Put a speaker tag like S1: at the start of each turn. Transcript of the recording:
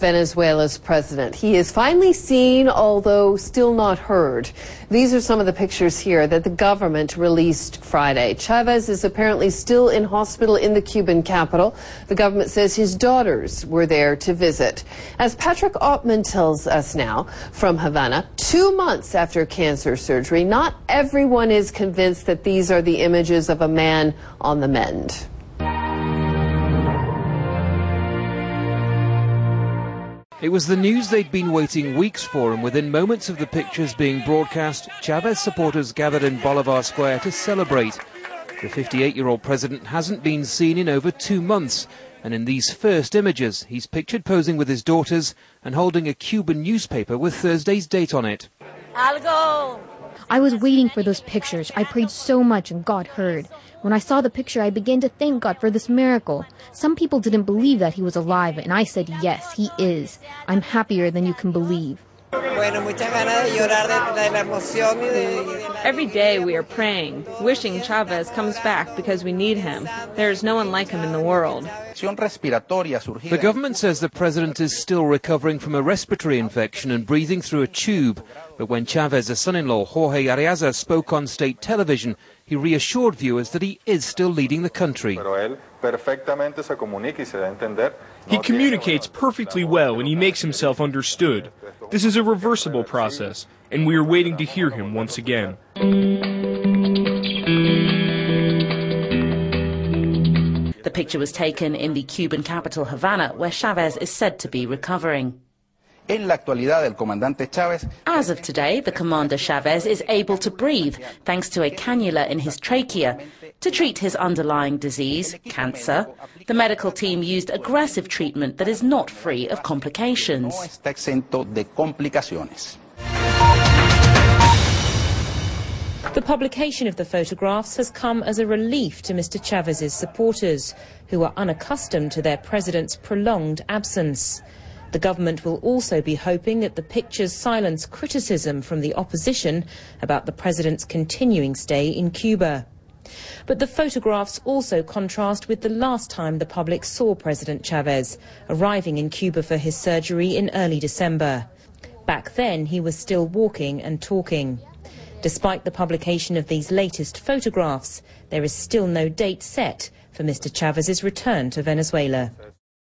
S1: Venezuela's president. He is finally seen, although still not heard. These are some of the pictures here that the government released Friday. Chavez is apparently still in hospital in the Cuban capital. The government says his daughters were there to visit. As Patrick Ottman tells us now from Havana, 2 months after cancer surgery, not everyone is convinced that these are the images of a man on the mend.
S2: It was the news they'd been waiting weeks for, and within moments of the pictures being broadcast, Chavez supporters gathered in Bolivar Square to celebrate. The 58-year-old president hasn't been seen in over 2 months, and in these first images, he's pictured posing with his daughters and holding a Cuban newspaper with Thursday's date on it.
S3: I was waiting for those pictures. I prayed so much and God heard. When I saw the picture, I began to thank God for this miracle. Some people didn't believe that he was alive, and I said, yes, he is. I'm happier than you can believe.
S4: Every day we are praying, wishing Chavez comes back because we need him. There is no one like him in the world.
S2: The government says the president is still recovering from a respiratory infection and breathing through a tube. But when Chavez's son-in-law, Jorge Arreaza, spoke on state television, he reassured viewers that he is still leading the country.
S5: He communicates perfectly well and he makes himself understood. This is a reversible process, and we are waiting to hear him once again.
S6: The picture was taken in the Cuban capital, Havana, where Chavez is said to be recovering. As of today, the Commander Chavez is able to breathe thanks to a cannula in his trachea. To treat his underlying disease, cancer, the medical team used aggressive treatment that is not free of complications.
S7: The
S8: publication of the photographs has come as a relief to Mr. Chavez's supporters, who are unaccustomed to their president's prolonged absence. The government will also be hoping that the pictures silence criticism from the opposition about the president's continuing stay in Cuba. But the photographs also contrast with the last time the public saw President Chavez, arriving in Cuba for his surgery in early December. Back then, he was still walking and talking. Despite the publication of these latest photographs, there is still no date set for Mr. Chavez's return to Venezuela.